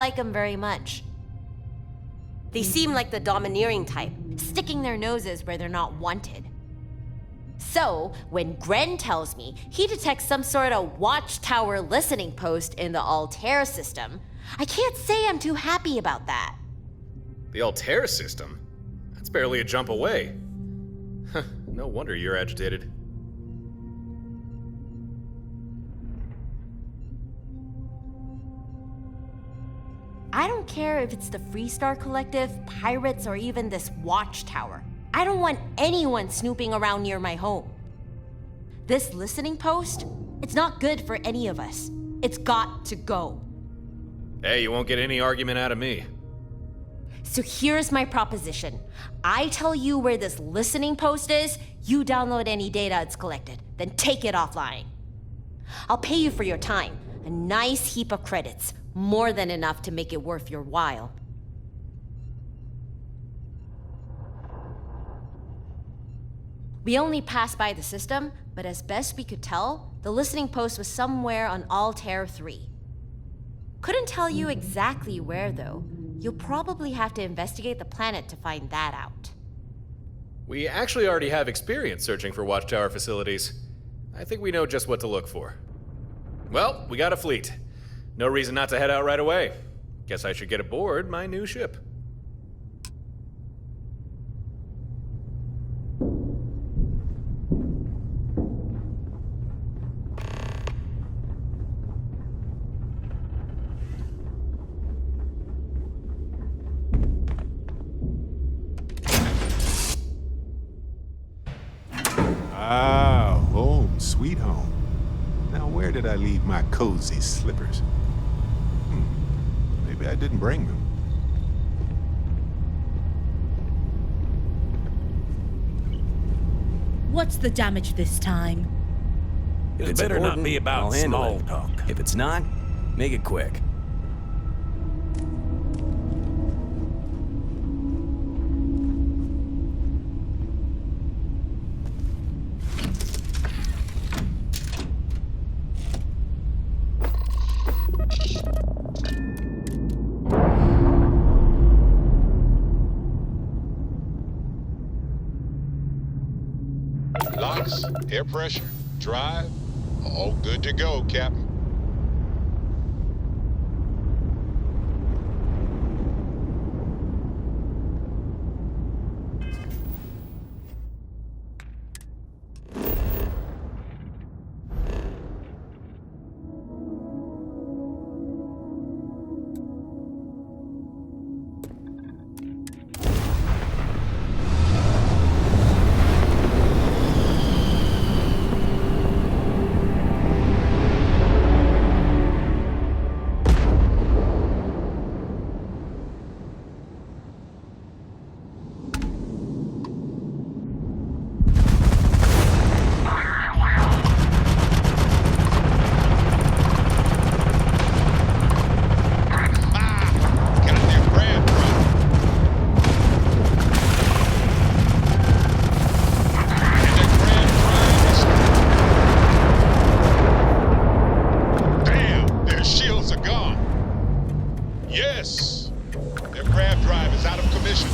like them very much. They seem like the domineering type, sticking their noses where they're not wanted. So, when Gren tells me he detects some sort of watchtower listening post in the Altair system, I can't say I'm too happy about that. The Altair system? That's barely a jump away. No wonder you're agitated. I don't care if it's the Freestar Collective, pirates, or even this watchtower. I don't want anyone snooping around near my home. This listening post, it's not good for any of us. It's got to go. Hey, you won't get any argument out of me. So here's my proposition. I tell you where this listening post is, you download any data it's collected, then take it offline. I'll pay you for your time, a nice heap of credits, more than enough to make it worth your while. We only passed by the system, but as best we could tell, the listening post was somewhere on Altair 3. Couldn't tell you exactly where, though. You'll probably have to investigate the planet to find that out. We actually already have experience searching for watchtower facilities. I think we know just what to look for. Well, we got a fleet. No reason not to head out right away. Guess I should get aboard my new ship. Ah, home, sweet home. Now where did I leave my cozy slippers? Maybe I didn't bring them. What's the damage this time? It better not be about small talk. If it's not, make it quick. Locks, air pressure, drive, all good to go, Captain. Yes! Their grav drive is out of commission.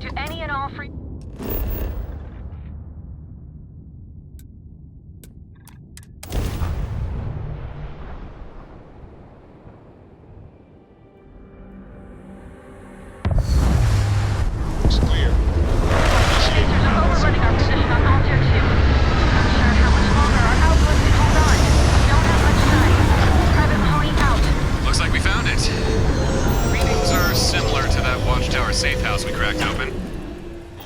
to any and all free... Looks clear. Lasers are overrunning our position on Altair 2. Not sure how much longer our outpost can hold on. Don't have much time. Private Mahoney out. Looks like we found it. Readings are similar to that watchtower safe house we cracked open.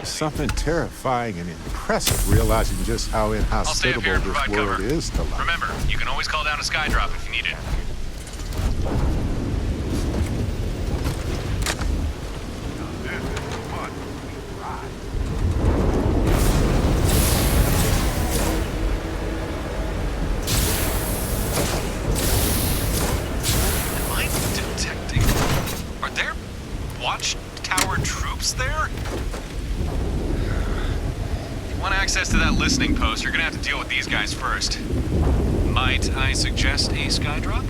Something terrifying and impressive realizing just how I'll stay up inhospitable here and this provide world cover. is to life. Remember, you can always call down a skydrop if you need it. Am I detecting... Are there watchtower troops there? If you want access to that listening post, you're gonna have to deal with these guys first. Might I suggest a skydrop?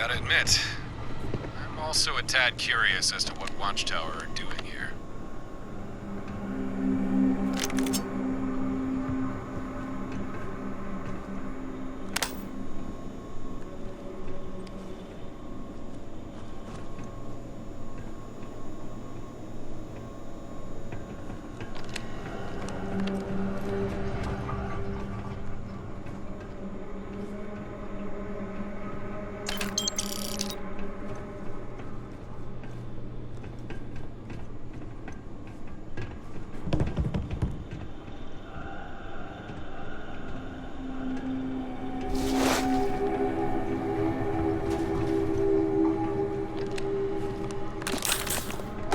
Gotta admit, I'm also a tad curious as to what Watchtower are doing here.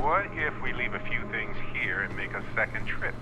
What if we leave a few things here and make a second trip?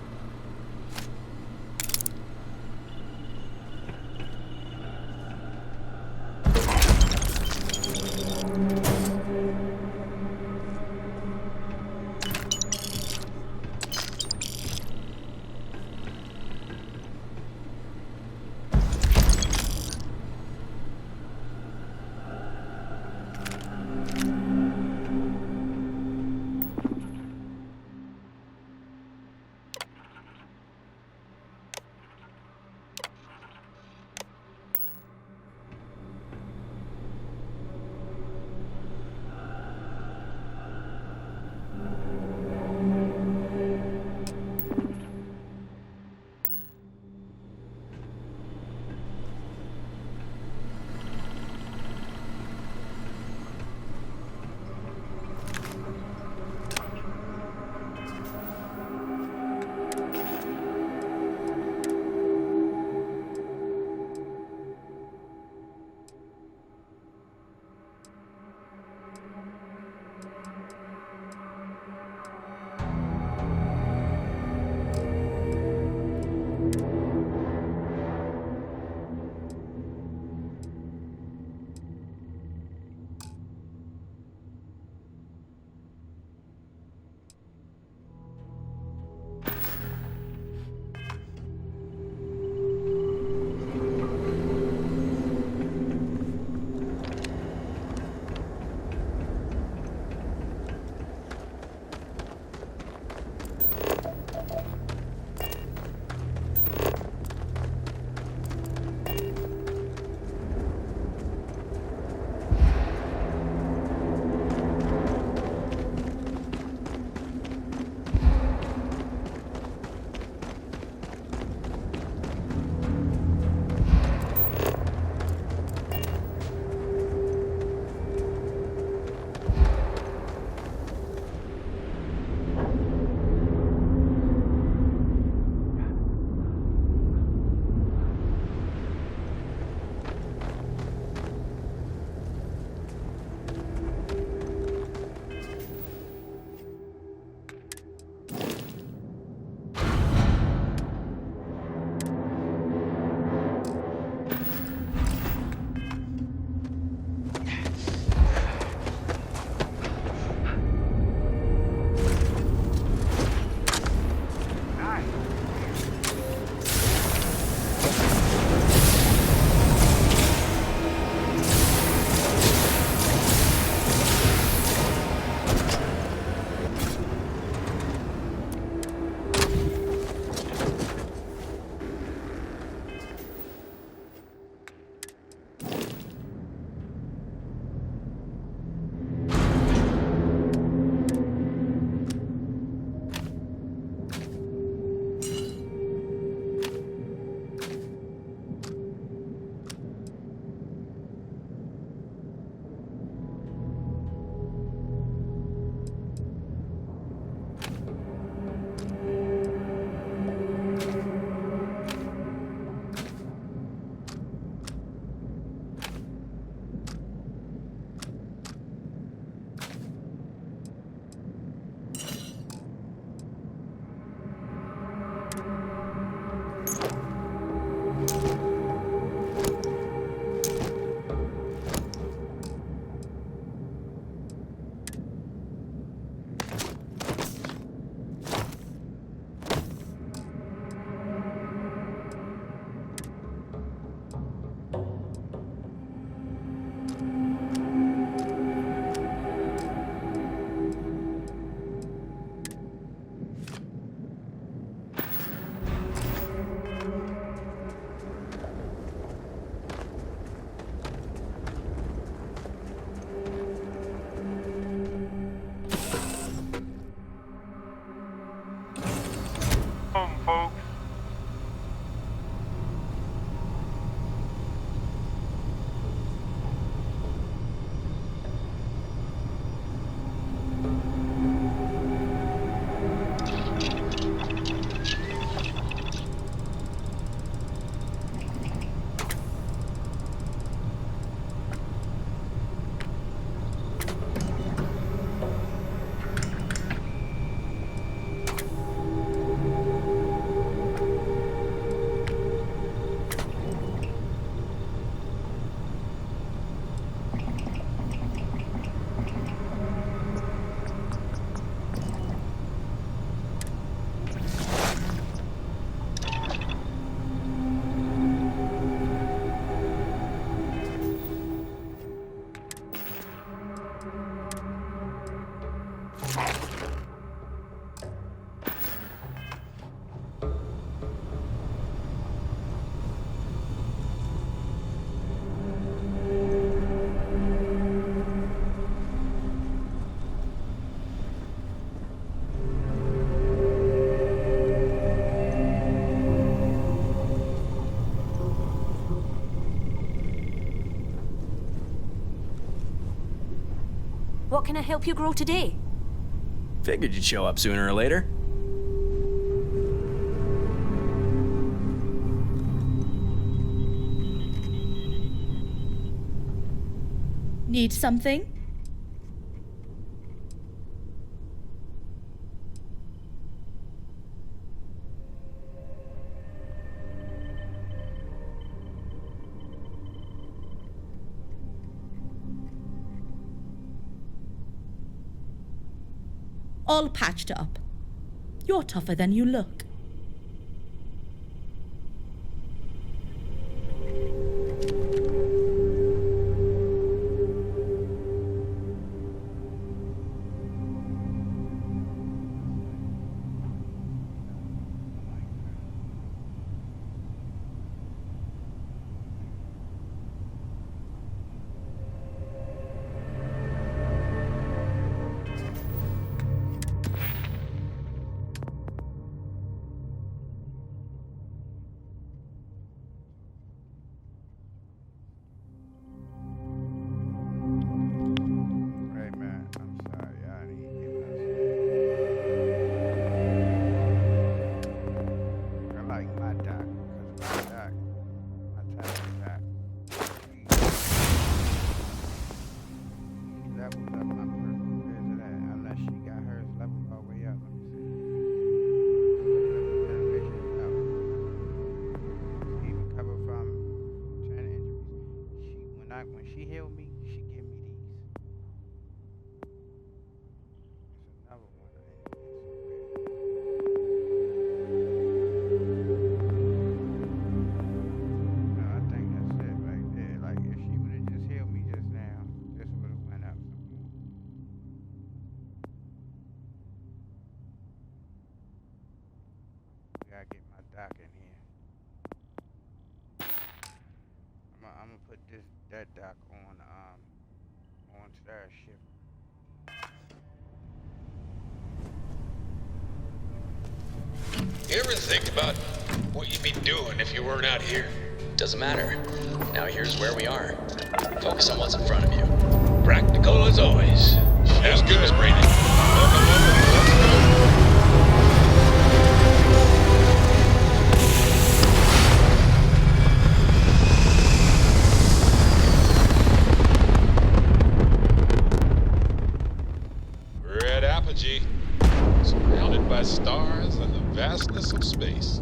What can I help you grow today? Figured you'd show up sooner or later. Need something? All patched up. You're tougher than you look. When she healed me, she give me these. There's another one. No, I think that's it right there. Like if she would have just healed me just now, this would have went up some more. Gotta get my doc in here. I'm gonna put that doc on Starship. You ever think about what you'd be doing if you weren't out here? Doesn't matter. Now here's where we are. Focus on what's in front of you. Practical as always. Feels good, breathing. Welcome, let's go. Surrounded by stars and the vastness of space.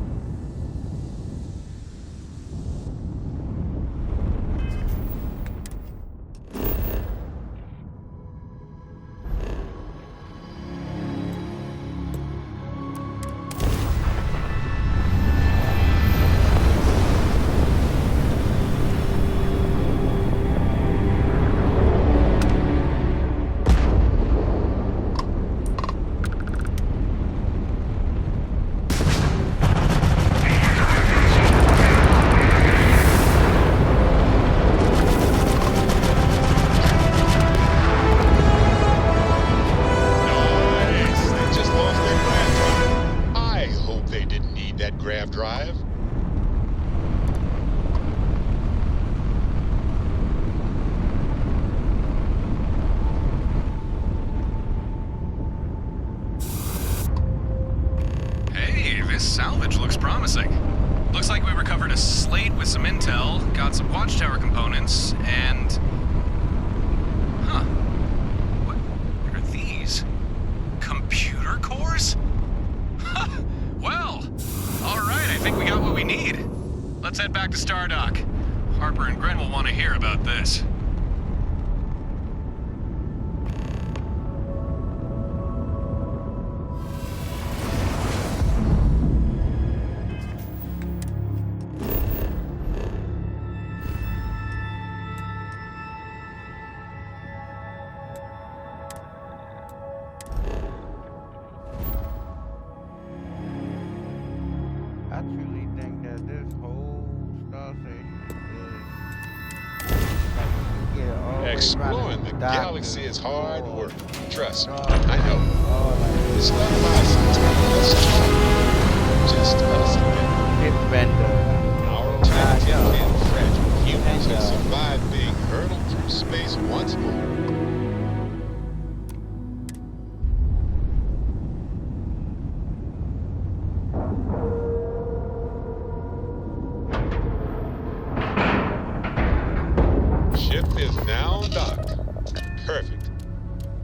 Drive. Hey, this salvage looks promising. Looks like we recovered a slate with some intel, got some watchtower components, and... Huh. What are these? Computer cores? Well... Alright, I think we got what we need. Let's head back to Stardock. Harper and Gren will want to hear about this. I truly think that this whole star station is Exploring the galaxy is hard work. Trust me, I know. It's not about sometimes just us and them. Our tiny and fragile humans have survived being hurtled through space once more. Ship is now docked. Perfect.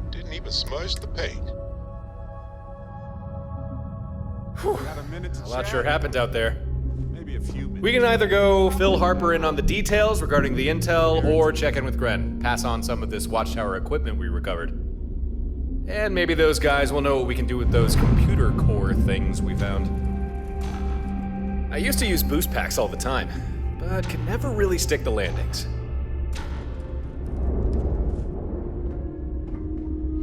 Didn't even smudge the paint. Got a minute to A lot chat? sure happened out there. Maybe a few minutes. We can either go fill Harper in on the details regarding the intel, or check in with Gren, pass on some of this watchtower equipment we recovered. And maybe those guys will know what we can do with those computer core things we found. I used to use boost packs all the time, but could never really stick the landings.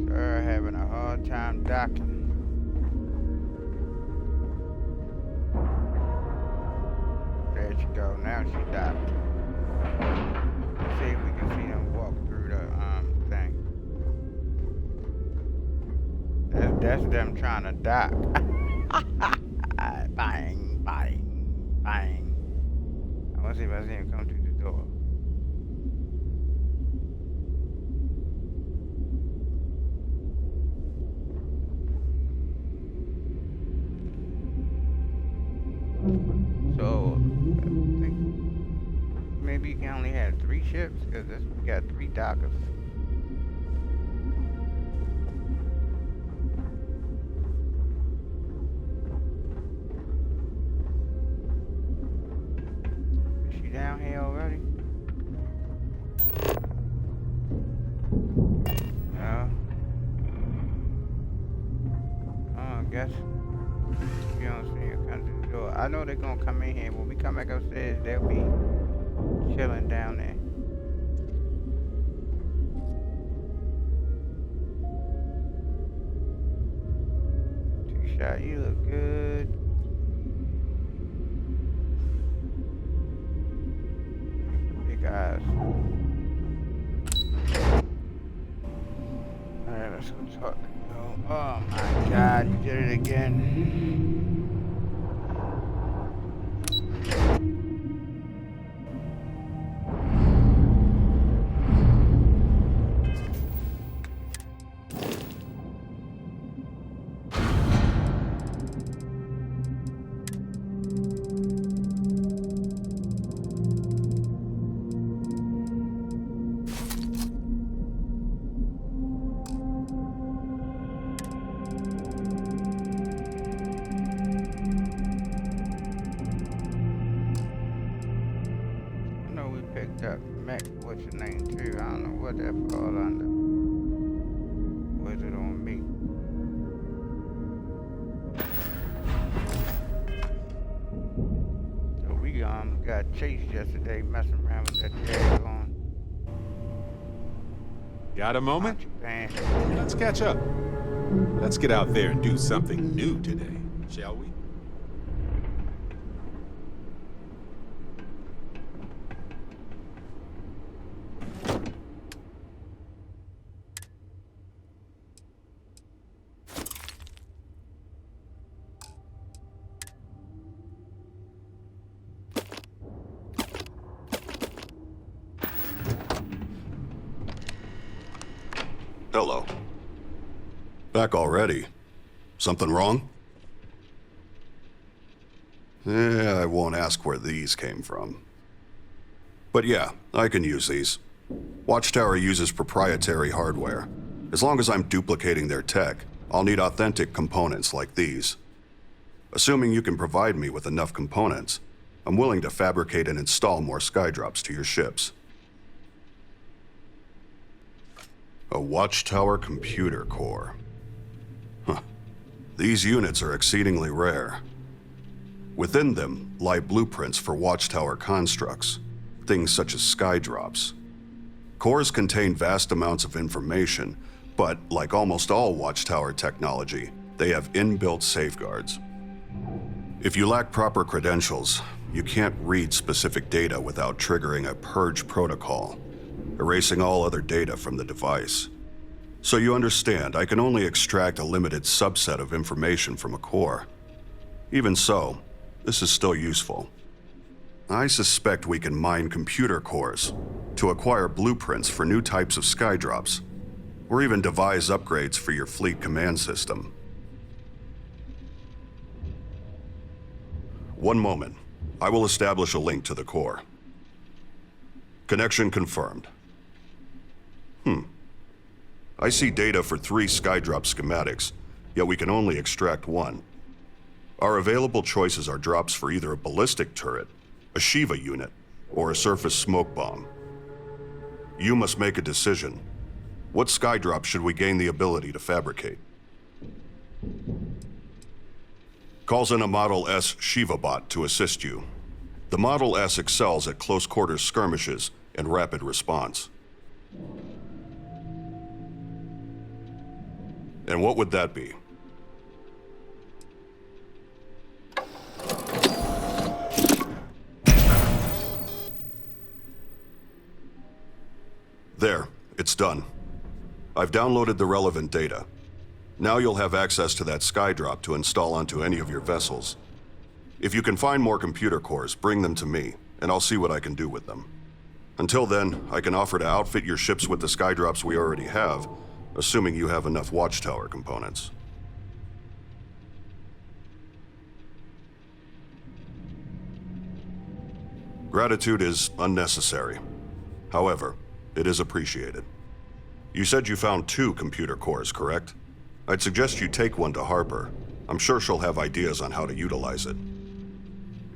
Sure, having a hard time docking. There she go. Now she docked. Let's see if we can see them walk through the thing. That's them trying to dock. Bang, bang, bang. I want to see if I see him come through the door. So, I think maybe you can only have 3 ships, because we got 3 dockers. Is she down here already? No. Oh, I guess. You don't see her come through the door. I know they're gonna come in here. When we come back upstairs, they'll be chilling down there. Two-shot, you look good. Big eyes. Alright, let's go talk. Oh my God, you did it again. Up Mac, what's your name too? I don't know what that fall under. Was it on me? So we got chased yesterday messing around with that tag on. Got a moment? Band. Let's catch up. Let's get out there and do something new today, shall we? Hello. Back already? Something wrong? I won't ask where these came from. But yeah, I can use these. Watchtower uses proprietary hardware. As long as I'm duplicating their tech, I'll need authentic components like these. Assuming you can provide me with enough components, I'm willing to fabricate and install more skydrops to your ships. A Watchtower computer core. Huh. These units are exceedingly rare. Within them lie blueprints for Watchtower constructs, things such as skydrops. Cores contain vast amounts of information, but like almost all Watchtower technology, they have inbuilt safeguards. If you lack proper credentials, you can't read specific data without triggering a purge protocol, erasing all other data from the device. So you understand, I can only extract a limited subset of information from a core. Even so, this is still useful. I suspect we can mine computer cores to acquire blueprints for new types of skydrops, or even devise upgrades for your fleet command system. One moment. I will establish a link to the core. Connection confirmed. I see data for 3 Skydrop schematics, yet we can only extract 1. Our available choices are drops for either a ballistic turret, a Shiva unit, or a surface smoke bomb. You must make a decision. What Skydrop should we gain the ability to fabricate? Calls in a Model S Shiva bot to assist you. The Model S excels at close quarters skirmishes and rapid response. And what would that be? There, it's done. I've downloaded the relevant data. Now you'll have access to that Skydrop to install onto any of your vessels. If you can find more computer cores, bring them to me, and I'll see what I can do with them. Until then, I can offer to outfit your ships with the Skydrops we already have, assuming you have enough Watchtower components. Gratitude is unnecessary. However, it is appreciated. You said you found 2 computer cores, correct? I'd suggest you take one to Harper. I'm sure she'll have ideas on how to utilize it.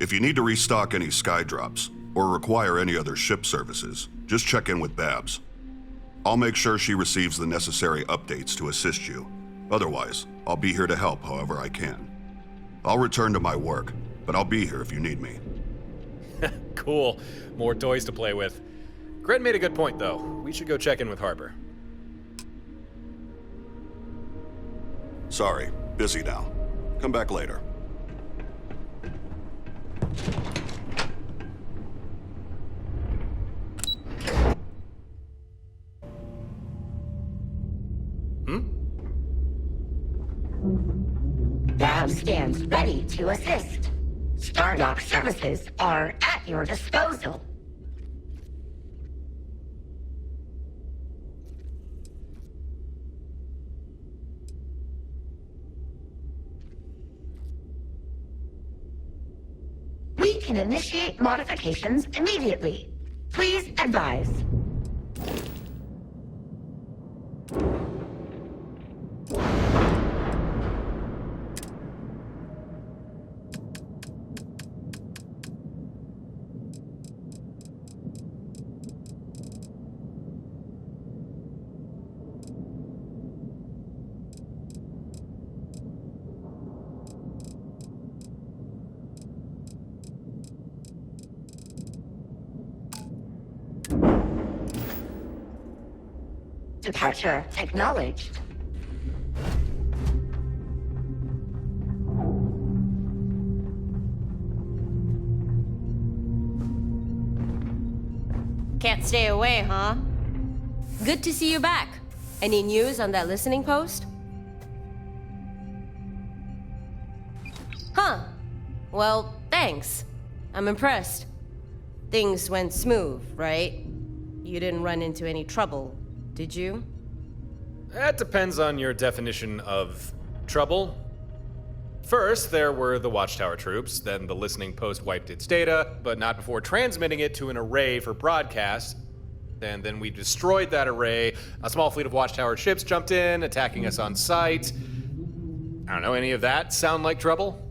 If you need to restock any Skydrops, or require any other ship services, just check in with Babs. I'll make sure she receives the necessary updates to assist you. Otherwise, I'll be here to help however I can. I'll return to my work, but I'll be here if you need me. Cool. More toys to play with. Gren made a good point, though. We should go check in with Harper. Sorry, busy now. Come back later. Babs stands ready to assist. Stardock services are at your disposal. We can initiate modifications immediately. Please advise. Departure acknowledged. Can't stay away, huh? Good to see you back. Any news on that listening post? Huh. Well, thanks. I'm impressed. Things went smooth, right? You didn't run into any trouble, did you? That depends on your definition of trouble. First, there were the Watchtower troops, then the listening post wiped its data, but not before transmitting it to an array for broadcast. And then we destroyed that array. A small fleet of Watchtower ships jumped in, attacking us on sight. I don't know, any of that sound like trouble?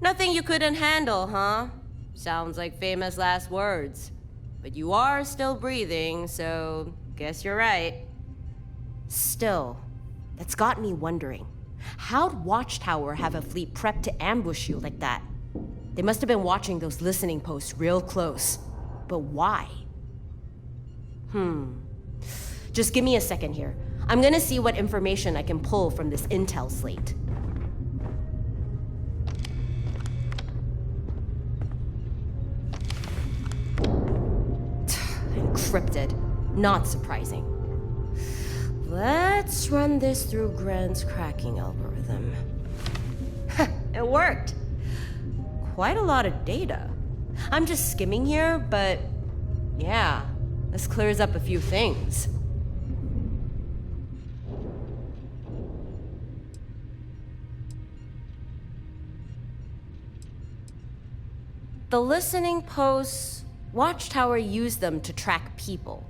Nothing you couldn't handle, huh? Sounds like famous last words. But you are still breathing, so guess you're right. Still, that's got me wondering. How'd Watchtower have a fleet prepped to ambush you like that? They must have been watching those listening posts real close. But why? Just give me a second here. I'm gonna see what information I can pull from this intel slate. Encrypted. Not surprising. Let's run this through Gren's cracking algorithm. It worked. Quite a lot of data. I'm just skimming here, but yeah, this clears up a few things. The listening posts Watchtower used them to track people,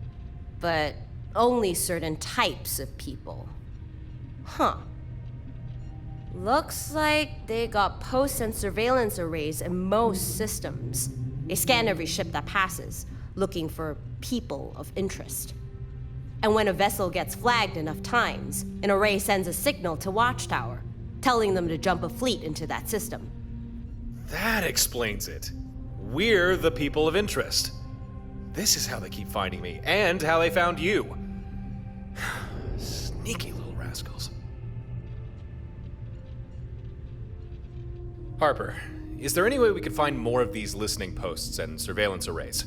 but only certain types of people. Huh. Looks like they got posts and surveillance arrays in most systems. They scan every ship that passes, looking for people of interest. And when a vessel gets flagged enough times, an array sends a signal to Watchtower, telling them to jump a fleet into that system. That explains it. We're the people of interest. This is how they keep finding me, and how they found you. Sneaky little rascals. Harper, is there any way we could find more of these listening posts and surveillance arrays?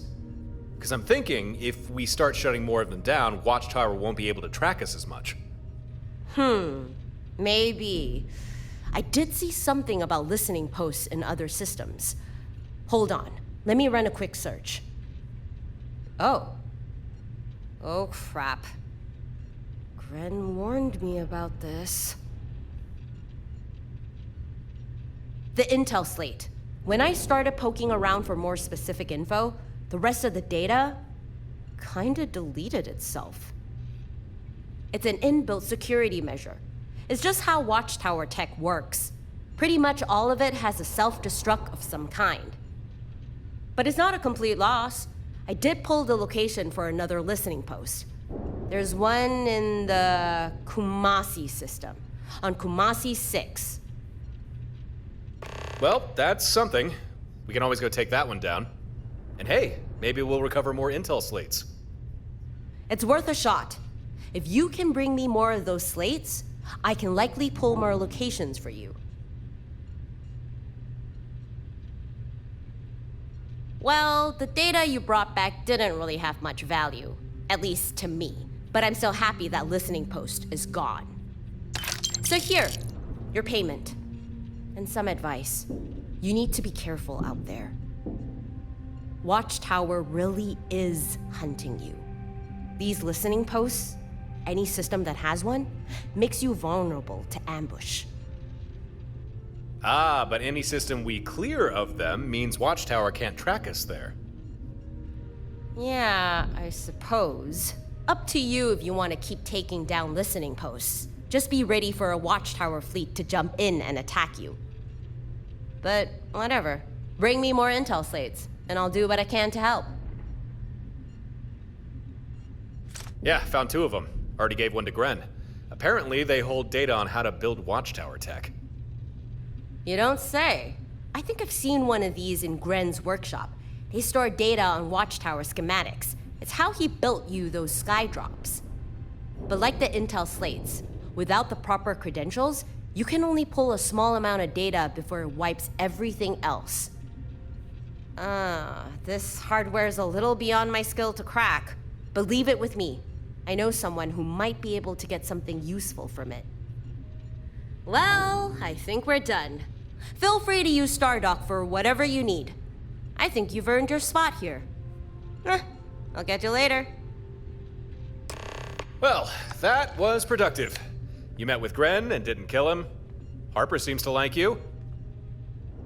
Because I'm thinking if we start shutting more of them down, Watchtower won't be able to track us as much. Maybe. I did see something about listening posts in other systems. Hold on, let me run a quick search. Oh, crap. Gren warned me about this. The intel slate. When I started poking around for more specific info, the rest of the data kinda deleted itself. It's an inbuilt security measure. It's just how Watchtower tech works. Pretty much all of it has a self-destruct of some kind. But it's not a complete loss. I did pull the location for another listening post. There's one in the Kumasi system, on Kumasi 6. Well, that's something. We can always go take that one down. And hey, maybe we'll recover more intel slates. It's worth a shot. If you can bring me more of those slates, I can likely pull more locations for you. Well, the data you brought back didn't really have much value, at least to me. But I'm still happy that listening post is gone. So here, your payment. And some advice. You need to be careful out there. Watchtower really is hunting you. These listening posts, any system that has one, makes you vulnerable to ambush. Ah, but any system we clear of them means Watchtower can't track us there. Yeah, I suppose. Up to you if you want to keep taking down listening posts. Just be ready for a Watchtower fleet to jump in and attack you. But whatever. Bring me more intel slates, and I'll do what I can to help. Yeah, found 2 of them. Already gave one to Gren. Apparently, they hold data on how to build Watchtower tech. You don't say. I think I've seen one of these in Gren's workshop. They store data on Watchtower schematics. It's how he built you those skydrops. But like the intel slates, without the proper credentials, you can only pull a small amount of data before it wipes everything else. This hardware is a little beyond my skill to crack, but leave it with me. I know someone who might be able to get something useful from it. Well, I think we're done. Feel free to use Stardock for whatever you need. I think you've earned your spot here. I'll catch you later. Well, that was productive. You met with Gren and didn't kill him. Harper seems to like you.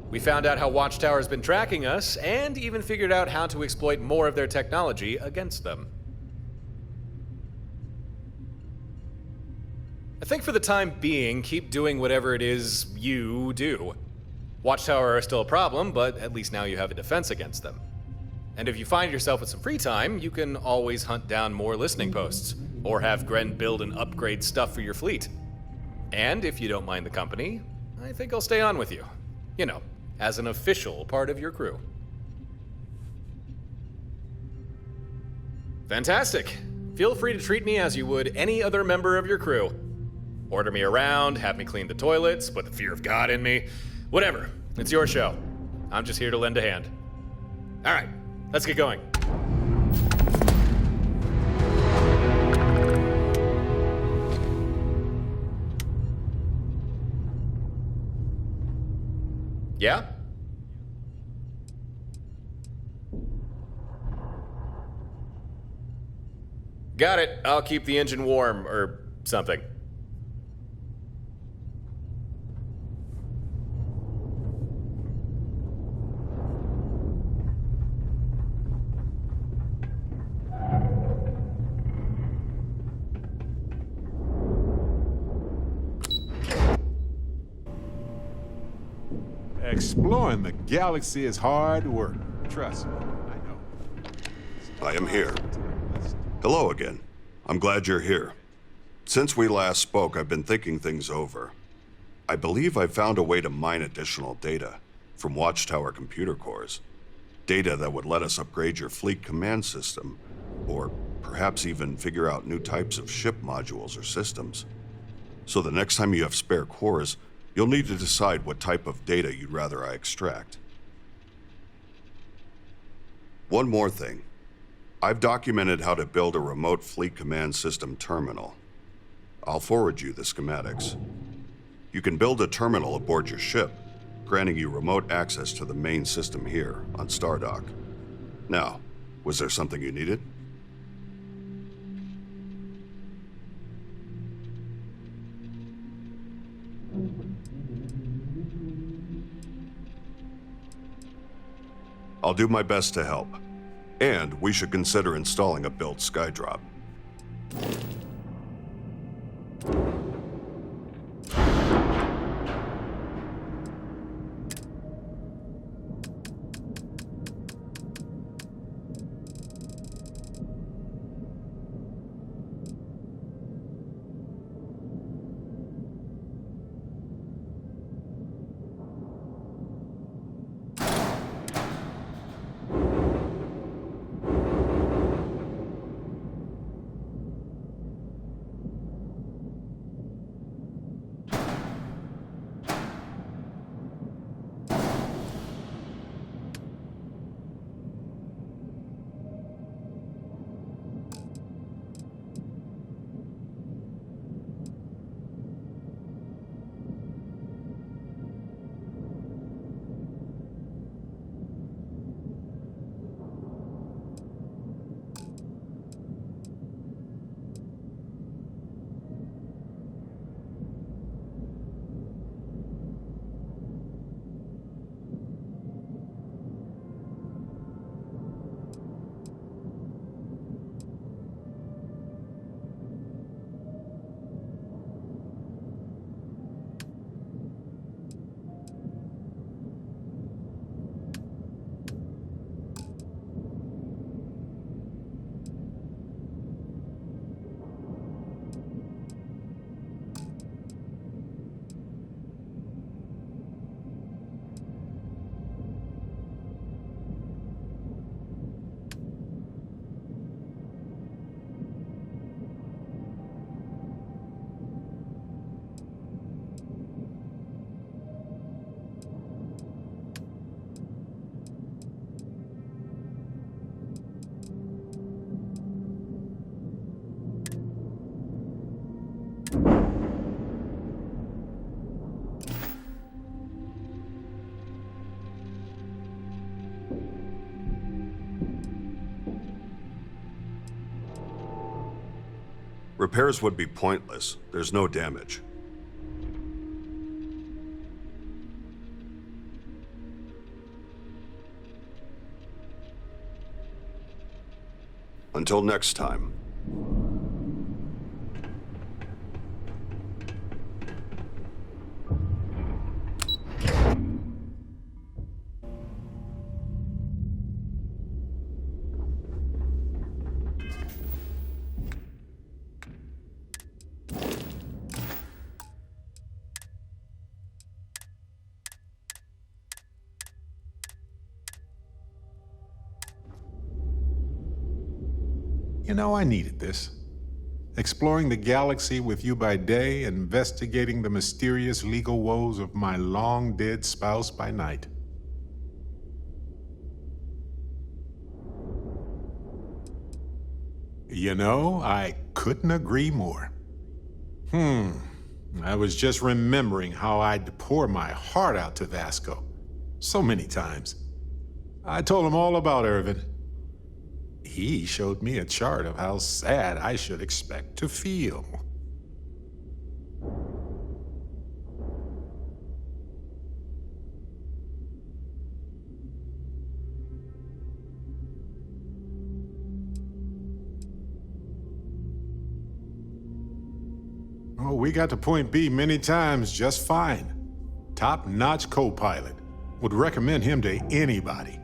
We found out how Watchtower's been tracking us, and even figured out how to exploit more of their technology against them. I think for the time being, keep doing whatever it is you do. Watchtower are still a problem, but at least now you have a defense against them. And if you find yourself with some free time, you can always hunt down more listening posts, or have Gren build and upgrade stuff for your fleet. And if you don't mind the company, I think I'll stay on with you. You know, as an official part of your crew. Fantastic. Feel free to treat me as you would any other member of your crew. Order me around, have me clean the toilets, put the fear of God in me. Whatever. It's your show. I'm just here to lend a hand. All right, let's get going. Yeah? Got it. I'll keep the engine warm, or something. Exploring the galaxy is hard work. Trust me, I know. I am here. Hello again. I'm glad you're here. Since we last spoke, I've been thinking things over. I believe I've found a way to mine additional data from Watchtower computer cores. Data that would let us upgrade your fleet command system, or perhaps even figure out new types of ship modules or systems. So the next time you have spare cores, you'll need to decide what type of data you'd rather I extract. One more thing. I've documented how to build a remote fleet command system terminal. I'll forward you the schematics. You can build a terminal aboard your ship, granting you remote access to the main system here on Stardock. Now, was there something you needed? I'll do my best to help. And we should consider installing a built skydrop. Repairs would be pointless. There's no damage. Until next time. You know, I needed this. Exploring the galaxy with you by day, investigating the mysterious legal woes of my long-dead spouse by night. You know, I couldn't agree more. I was just remembering how I'd pour my heart out to Vasco. So many times. I told him all about Irvin. He showed me a chart of how sad I should expect to feel. Oh, we got to point B many times just fine. Top-notch co-pilot. Would recommend him to anybody.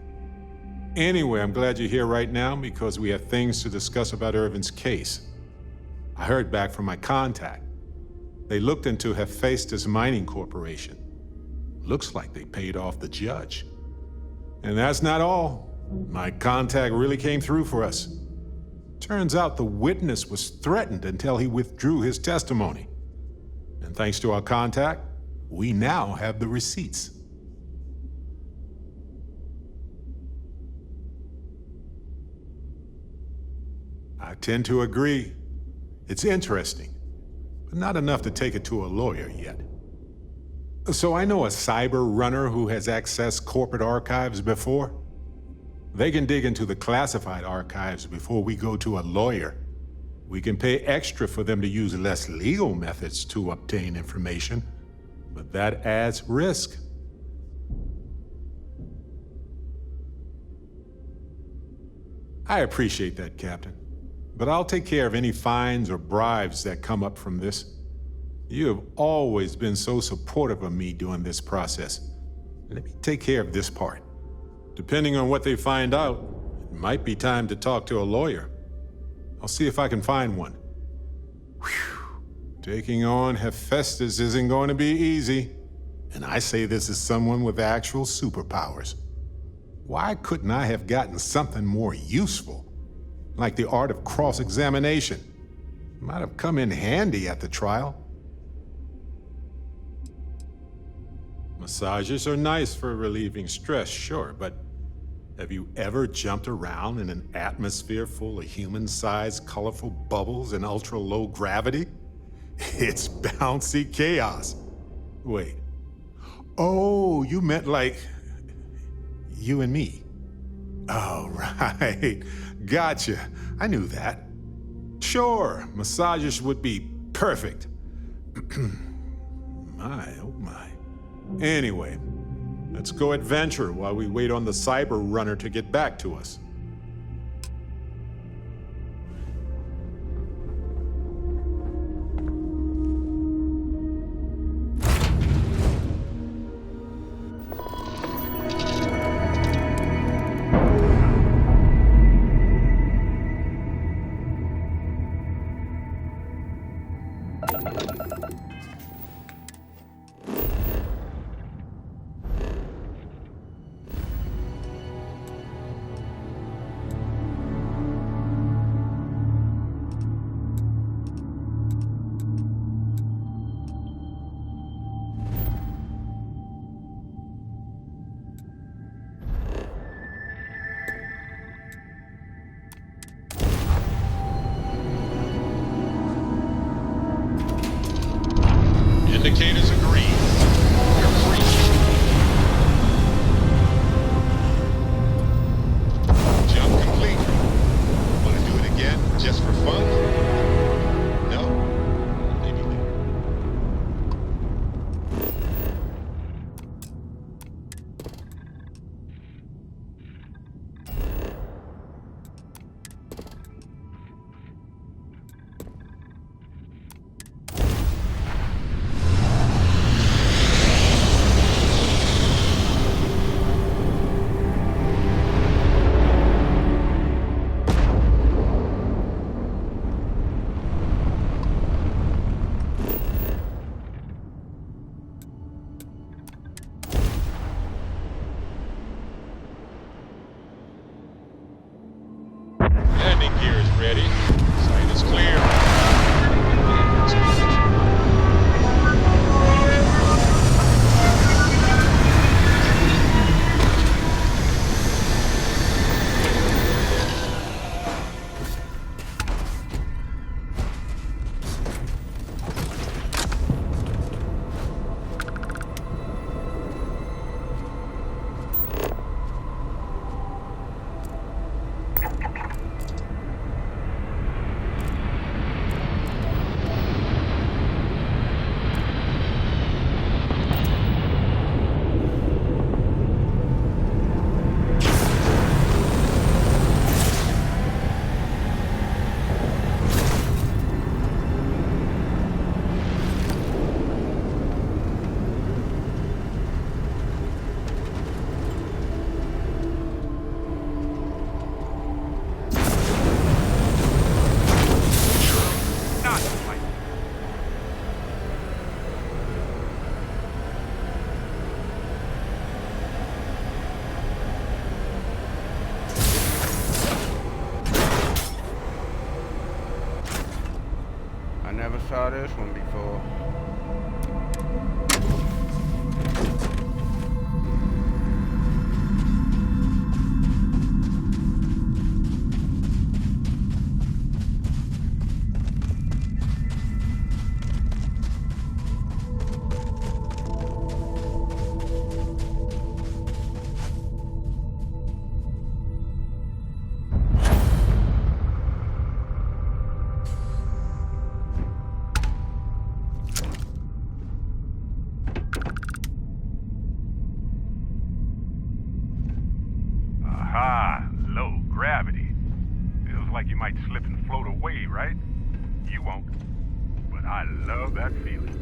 Anyway, I'm glad you're here right now because we have things to discuss about Irvin's case. I heard back from my contact. They looked into Hephaestus Mining Corporation. Looks like they paid off the judge. And that's not all. My contact really came through for us. Turns out the witness was threatened until he withdrew his testimony. And thanks to our contact, we now have the receipts. I tend to agree. It's interesting, but not enough to take it to a lawyer yet. So I know a cyber runner who has accessed corporate archives before. They can dig into the classified archives before we go to a lawyer. We can pay extra for them to use less legal methods to obtain information, but that adds risk. I appreciate that, Captain, but I'll take care of any fines or bribes that come up from this. You have always been so supportive of me during this process. Let me take care of this part. Depending on what they find out, it might be time to talk to a lawyer. I'll see if I can find one. Whew. Taking on Hephaestus isn't going to be easy. And I say this as someone with actual superpowers. Why couldn't I have gotten something more useful? Like the art of cross-examination. Might have come in handy at the trial. Massages are nice for relieving stress, sure, but have you ever jumped around in an atmosphere full of human-sized, colorful bubbles and ultra-low gravity? It's bouncy chaos. Wait. Oh, you meant like you and me. Oh, right. Gotcha. I knew that. Sure, massages would be perfect. My, oh my. Anyway, let's go adventure while we wait on the cyber runner to get back to us. Indicators agree. You're free. Jump complete. Want to do it again, just for fun? No? Maybe later. Landing gear is ready. Sight is clear. saw this one before. Aha, low gravity. Feels like you might slip and float away, right? You won't. But I love that feeling.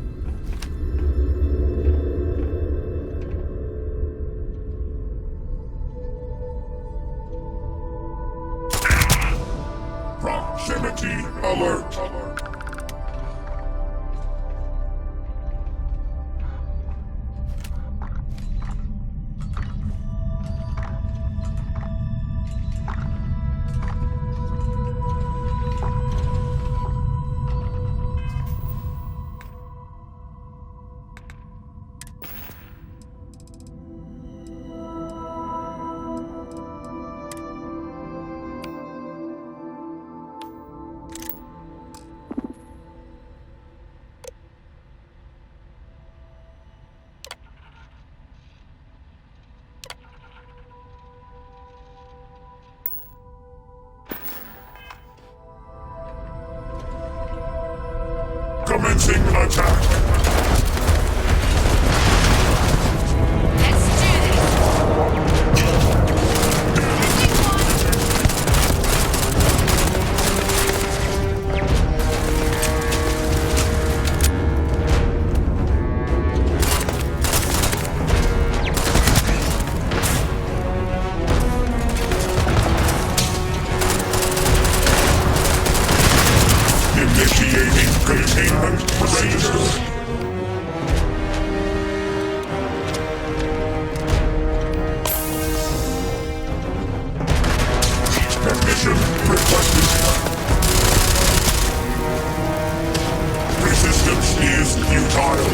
Proximity alert. Commencing attack. Initiating containment procedures. Permission requested. Resistance is futile.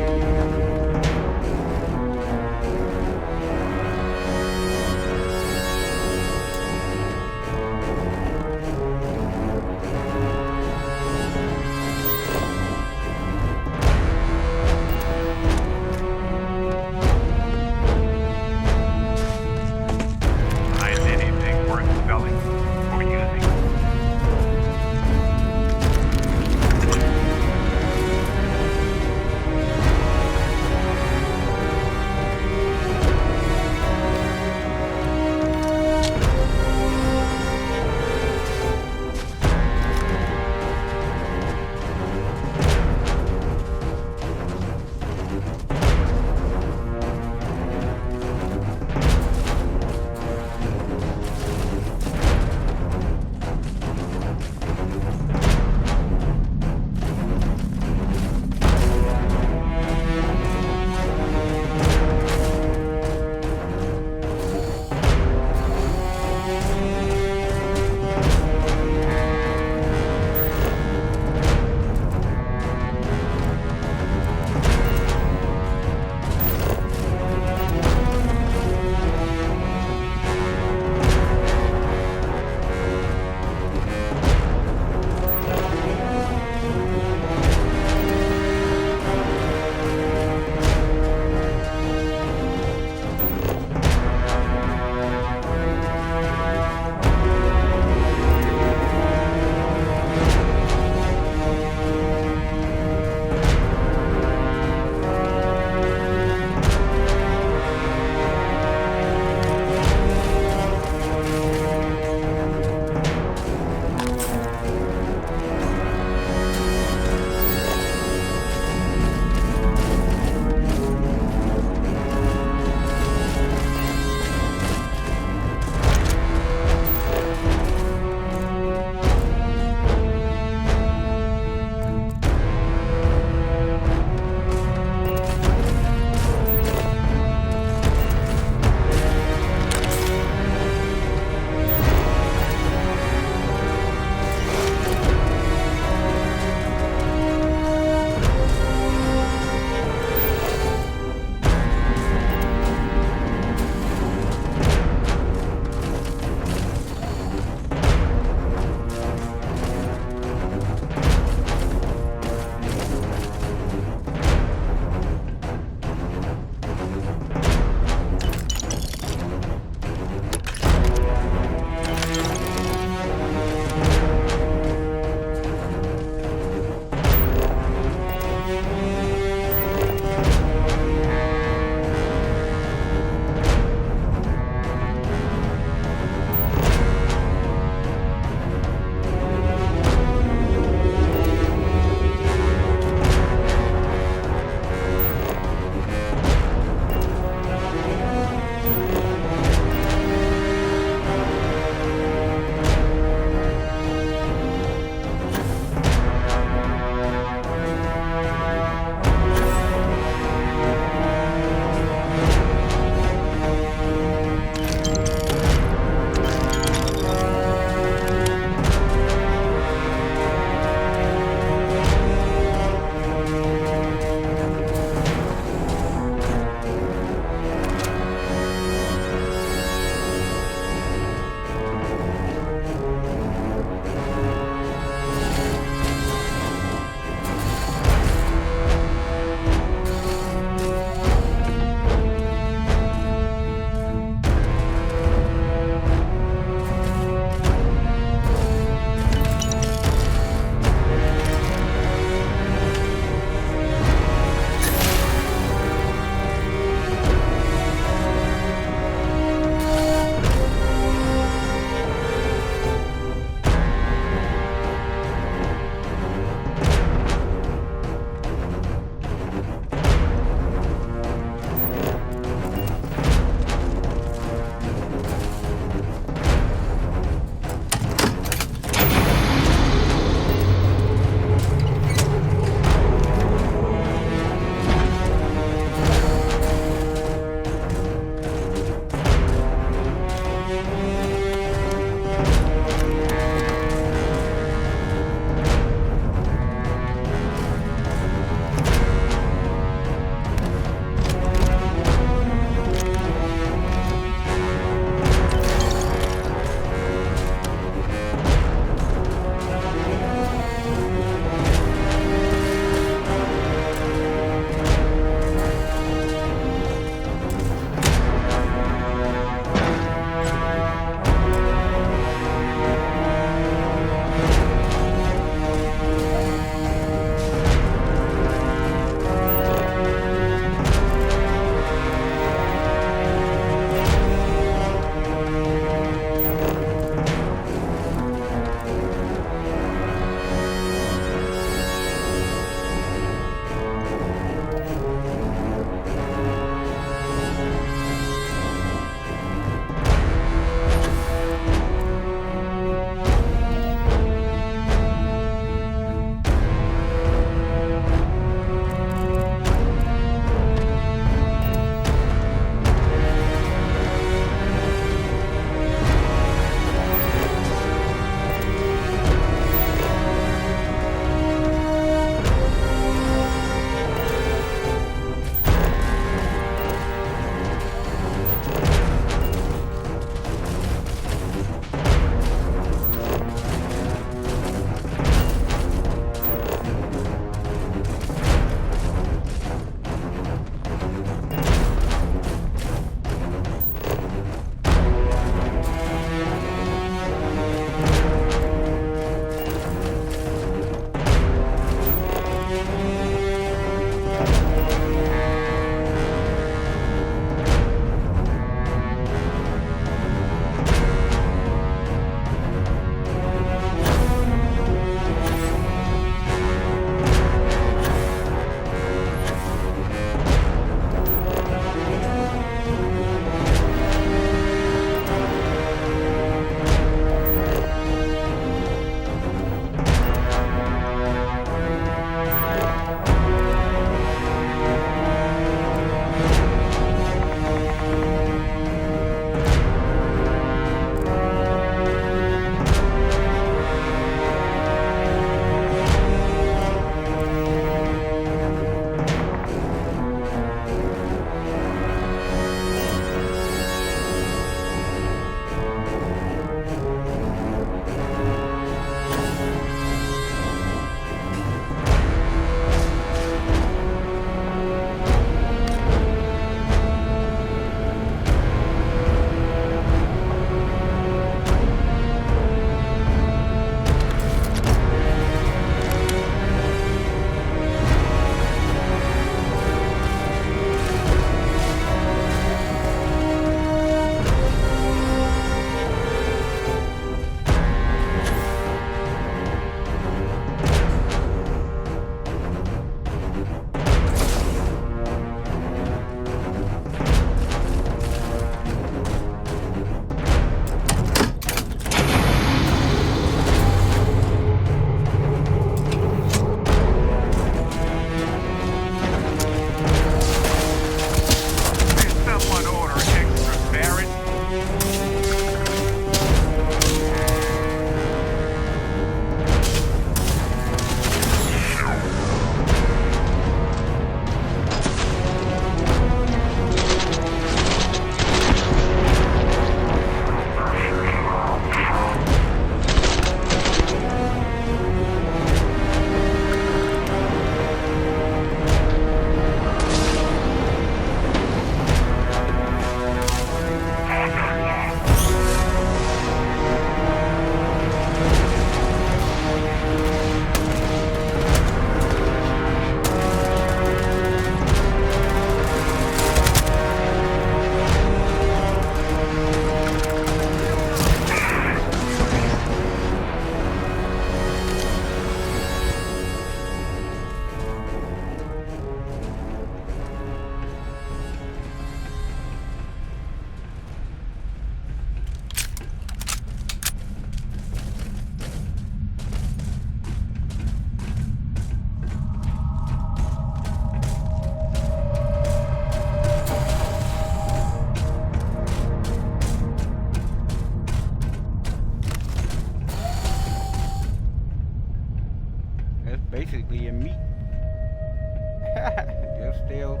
You're still.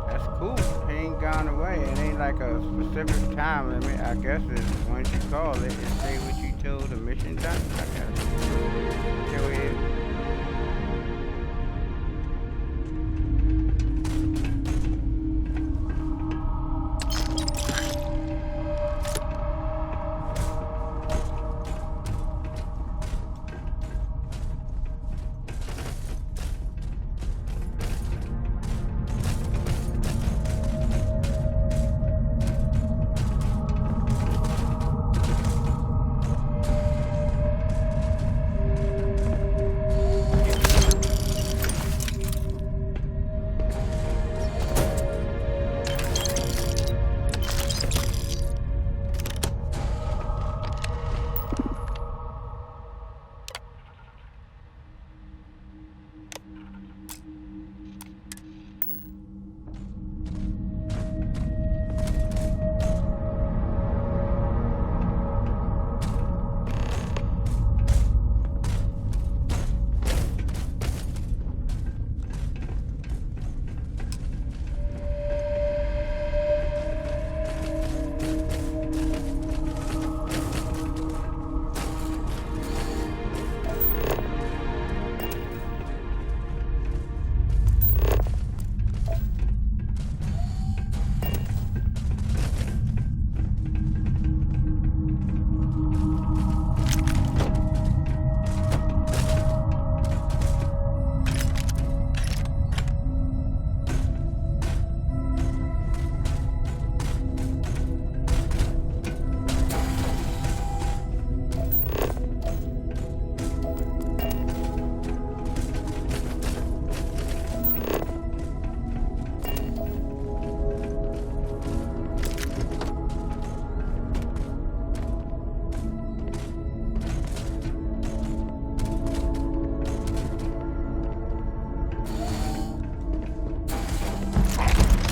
That's cool. He ain't gone away. It ain't like a specific time limit. I guess it's once you call it, it say what you told the mission done. I guess. Go ahead.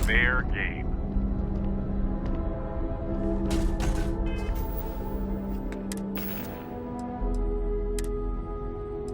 Fair game.